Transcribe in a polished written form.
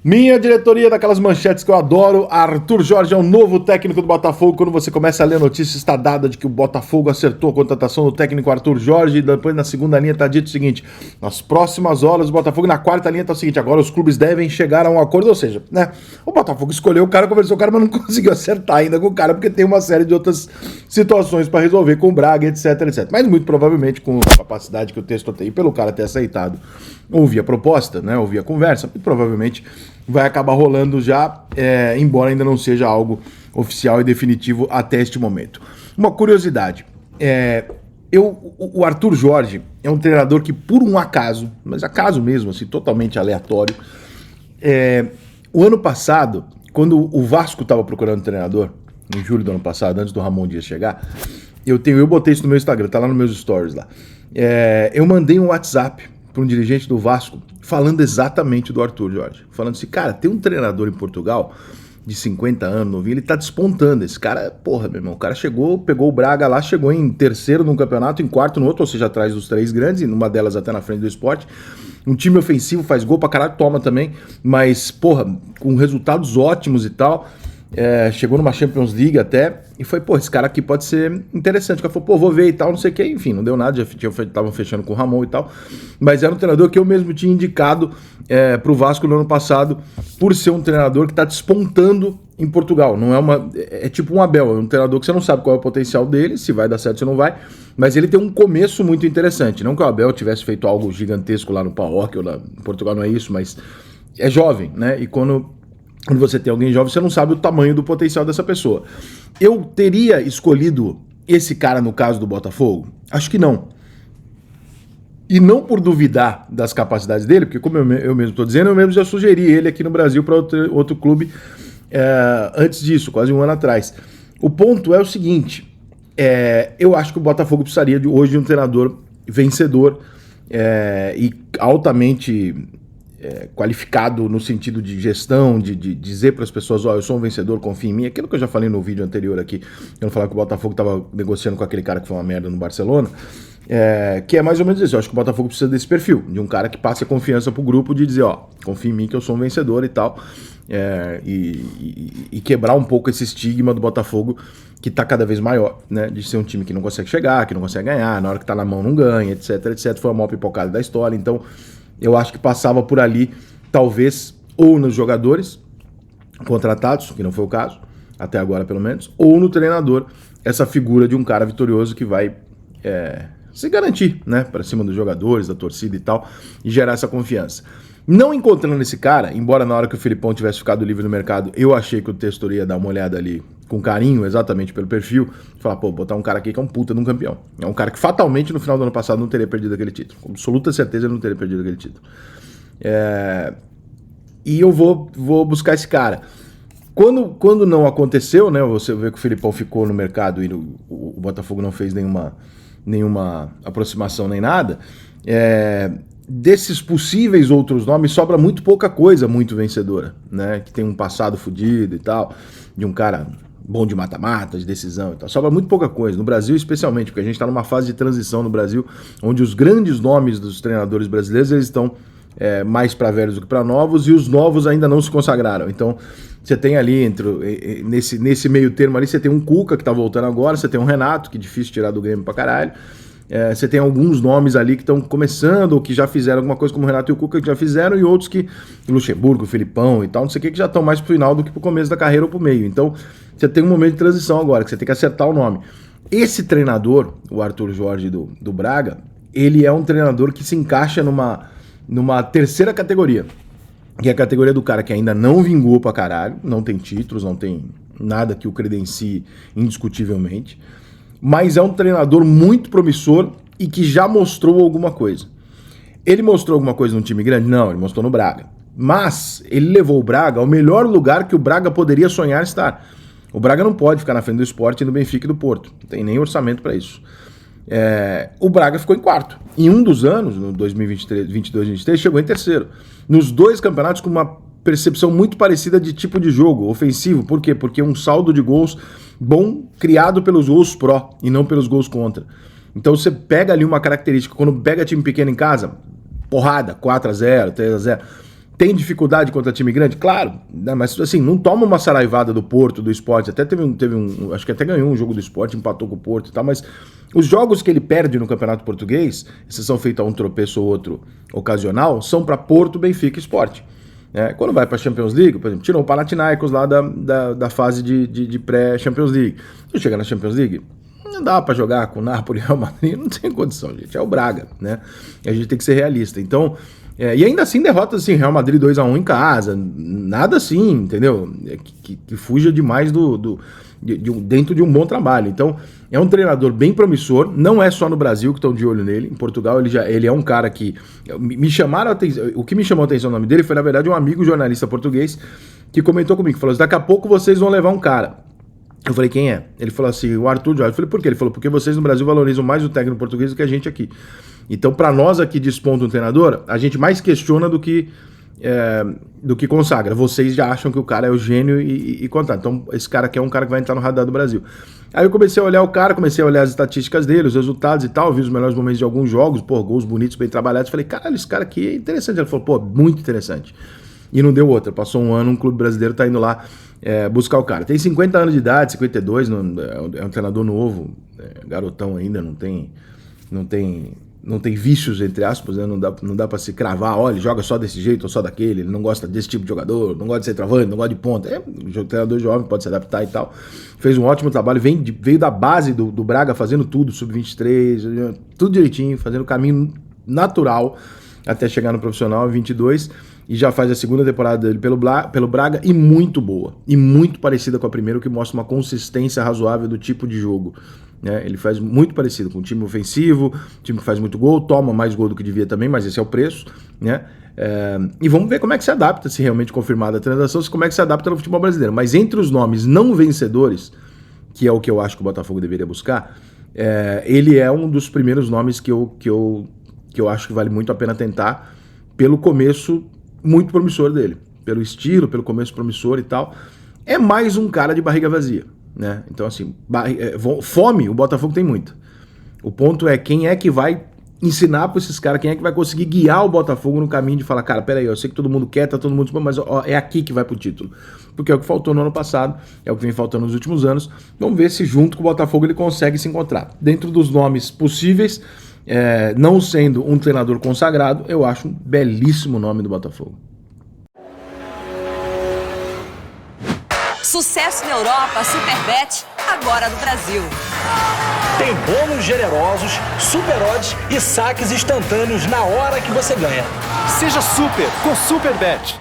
Minha diretoria daquelas manchetes que eu adoro. Arthur Jorge é o novo técnico do Botafogo. Quando você começa a ler a notícia, está dada de que o Botafogo acertou a contratação do técnico Arthur Jorge. E depois na segunda linha está dito o seguinte: nas próximas horas o Botafogo, na quarta linha está o seguinte: agora os clubes devem chegar a um acordo. Ou seja, né, o Botafogo escolheu o cara, conversou com o cara, mas não conseguiu acertar ainda com o cara, porque tem uma série de outras situações para resolver com o Braga, etc, etc. Mas muito provavelmente, com a capacidade que o texto tem, pelo cara ter aceitado ouvir a proposta, né, ouvir a conversa, muito provavelmente vai acabar rolando já, embora ainda não seja algo oficial e definitivo até este momento. Uma curiosidade, o Arthur Jorge é um treinador que, por um acaso, mas acaso mesmo, assim, totalmente aleatório, o ano passado, quando o Vasco estava procurando treinador, em julho do ano passado, antes do Ramon Dias chegar, eu botei isso no meu Instagram, tá lá nos meus stories lá, eu mandei um WhatsApp para um dirigente do Vasco, falando exatamente do Arthur Jorge. Falando assim, cara, tem um treinador em Portugal de 50 anos, novinho, ele tá despontando. Esse cara, porra, meu irmão, o cara chegou, pegou o Braga lá, chegou em terceiro num campeonato, em quarto no outro, ou seja, atrás dos três grandes, e numa delas até na frente do Sport. Um time ofensivo, faz gol pra caralho, toma também, mas, porra, com resultados ótimos e tal. Chegou numa Champions League até, e foi, pô, esse cara aqui pode ser interessante. O cara falou, pô, vou ver e tal, não sei o que, enfim, não deu nada, já estavam fechando com o Ramon e tal, mas era um treinador que eu mesmo tinha indicado pro Vasco no ano passado, por ser um treinador que tá despontando em Portugal. Não é tipo um Abel, é um treinador que você não sabe qual é o potencial dele, se vai dar certo, se não vai, mas ele tem um começo muito interessante. Não que o Abel tivesse feito algo gigantesco lá no PAOK, ou lá em Portugal não é isso, mas é jovem, né, e quando você tem alguém jovem, você não sabe o tamanho do potencial dessa pessoa. Eu teria escolhido esse cara no caso do Botafogo? Acho que não. E não por duvidar das capacidades dele, porque como eu mesmo estou dizendo, eu mesmo já sugeri ele aqui no Brasil para outro clube antes disso, quase um ano atrás. O ponto é o seguinte, eu acho que o Botafogo precisaria hoje de um treinador vencedor e altamente qualificado no sentido de gestão, de dizer para as pessoas, eu sou um vencedor, confia em mim, aquilo que eu já falei no vídeo anterior aqui, eu não falar que o Botafogo estava negociando com aquele cara que foi uma merda no Barcelona, que é mais ou menos isso. Eu acho que o Botafogo precisa desse perfil, de um cara que passe a confiança pro grupo, de dizer, confia em mim que eu sou um vencedor e tal, e quebrar um pouco esse estigma do Botafogo, que tá cada vez maior, né, de ser um time que não consegue chegar, que não consegue ganhar, na hora que tá na mão não ganha, etc, etc, foi a maior pipocada da história. Então eu acho que passava por ali, talvez, ou nos jogadores contratados, que não foi o caso, até agora pelo menos, ou no treinador, essa figura de um cara vitorioso que vai se garantir, né, para cima dos jogadores, da torcida e tal, e gerar essa confiança. Não encontrando esse cara, embora na hora que o Filipão tivesse ficado livre no mercado, eu achei que o Testor ia dar uma olhada ali com carinho, exatamente pelo perfil, falar, botar um cara aqui que é um puta de um campeão. É um cara que fatalmente no final do ano passado não teria perdido aquele título. Com absoluta certeza ele não teria perdido aquele título. E eu vou buscar esse cara. Quando não aconteceu, né, você vê que o Filipão ficou no mercado e o Botafogo não fez nenhuma aproximação nem nada, desses possíveis outros nomes sobra muito pouca coisa muito vencedora, né, que tem um passado fodido e tal, de um cara bom de mata-mata, de decisão e tal. Sobra muito pouca coisa, no Brasil especialmente, porque a gente está numa fase de transição no Brasil, onde os grandes nomes dos treinadores brasileiros, eles estão mais para velhos do que para novos, e os novos ainda não se consagraram. Então você tem ali, nesse meio termo ali, você tem um Cuca que tá voltando agora, você tem um Renato, que é difícil tirar do Grêmio pra caralho, você tem alguns nomes ali que estão começando, ou que já fizeram alguma coisa, como o Renato e o Cuca, que já fizeram, e outros que, o Luxemburgo, o Filipão e tal, não sei o que já estão mais pro final do que pro começo da carreira ou pro meio. Então você tem um momento de transição agora, que você tem que acertar o nome. Esse treinador, o Arthur Jorge do Braga, ele é um treinador que se encaixa numa terceira categoria, que é a categoria do cara que ainda não vingou pra caralho, não tem títulos, não tem nada que o credencie indiscutivelmente, mas é um treinador muito promissor e que já mostrou alguma coisa. Ele mostrou alguma coisa no time grande? Não, ele mostrou no Braga. Mas ele levou o Braga ao melhor lugar que o Braga poderia sonhar estar. O Braga não pode ficar na frente do Sport e do Benfica e do Porto. Não tem nem orçamento para isso. O Braga ficou em quarto. Em um dos anos, no 2023, 22-23, chegou em terceiro. Nos dois campeonatos com uma percepção muito parecida de tipo de jogo, ofensivo. Por quê? Porque um saldo de gols bom criado pelos gols pró e não pelos gols contra. Então você pega ali uma característica, quando pega time pequeno em casa, porrada, 4-0, 3-0. Tem dificuldade contra time grande? Claro, né? Mas assim, não toma uma saraivada do Porto, do Sport. Até teve um, acho que até ganhou um jogo do Sport, empatou com o Porto e tal, mas os jogos que ele perde no Campeonato Português, exceção feita a um tropeço ou outro ocasional, são para Porto, Benfica e Sport. Quando vai para a Champions League, por exemplo, tirou o Panathinaikos lá da fase de pré-Champions League. Quando chega na Champions League, não dá para jogar com o Napoli e Real Madrid, não tem condição, gente. É o Braga, né? E a gente tem que ser realista. Então, e ainda assim derrotas assim, Real Madrid 2-1 em casa, nada assim, entendeu? Que fuja demais dentro de um bom trabalho. Então, é um treinador bem promissor, não é só no Brasil que estão de olho nele. Em Portugal ele é um cara que me chamaram a atenção. O que me chamou a atenção no nome dele foi, na verdade, um amigo jornalista português que comentou comigo, falou assim, daqui a pouco vocês vão levar um cara. Eu falei, quem é? Ele falou assim, o Arthur Jorge. Eu falei, por quê? Ele falou, porque vocês no Brasil valorizam mais o técnico português do que a gente aqui. Então, para nós aqui desponta um treinador, a gente mais questiona do que consagra. Vocês já acham que o cara é o gênio e contar. Então, esse cara aqui é um cara que vai entrar no radar do Brasil. Aí eu comecei a olhar o cara, comecei a olhar as estatísticas dele, os resultados e tal, vi os melhores momentos de alguns jogos, gols bonitos, bem trabalhados. Falei, caralho, esse cara aqui é interessante. Ele falou, muito interessante. E não deu outra. Passou um ano, um clube brasileiro tá indo lá buscar o cara. Tem 50 anos de idade, 52, é um treinador novo, garotão ainda, não tem vícios, entre aspas, né? Não dá pra se cravar, olha, ele joga só desse jeito ou só daquele, ele não gosta desse tipo de jogador, não gosta de centroavante, não gosta de ponta. Um treinador jovem, pode se adaptar e tal. Fez um ótimo trabalho, veio da base do Braga, fazendo tudo, sub-23, tudo direitinho, fazendo o caminho natural até chegar no profissional em 22, e já faz a segunda temporada dele pelo Braga, e muito boa, e muito parecida com a primeira, o que mostra uma consistência razoável do tipo de jogo. Ele faz muito parecido com um time ofensivo, time que faz muito gol, toma mais gol do que devia também, mas esse é o preço, né? E vamos ver como é que se adapta, se realmente confirmada a transação, como é que se adapta no futebol brasileiro. Mas entre os nomes não vencedores, que é o que eu acho que o Botafogo deveria buscar, ele é um dos primeiros nomes que eu acho que vale muito a pena tentar, pelo começo muito promissor dele, pelo estilo, pelo começo promissor e tal. É mais um cara de barriga vazia, né? Então assim, fome o Botafogo tem muito. O ponto é quem é que vai ensinar para esses caras, quem é que vai conseguir guiar o Botafogo no caminho de falar, cara, peraí, eu sei que todo mundo quer, tá todo mundo, mas é aqui que vai pro título. Porque é o que faltou no ano passado, é o que vem faltando nos últimos anos. Vamos ver se junto com o Botafogo ele consegue se encontrar. Dentro dos nomes possíveis, não sendo um treinador consagrado, eu acho um belíssimo nome do Botafogo. Sucesso na Europa, Superbet, agora no Brasil. Tem bônus generosos, super odds e saques instantâneos na hora que você ganha. Seja super com Superbet.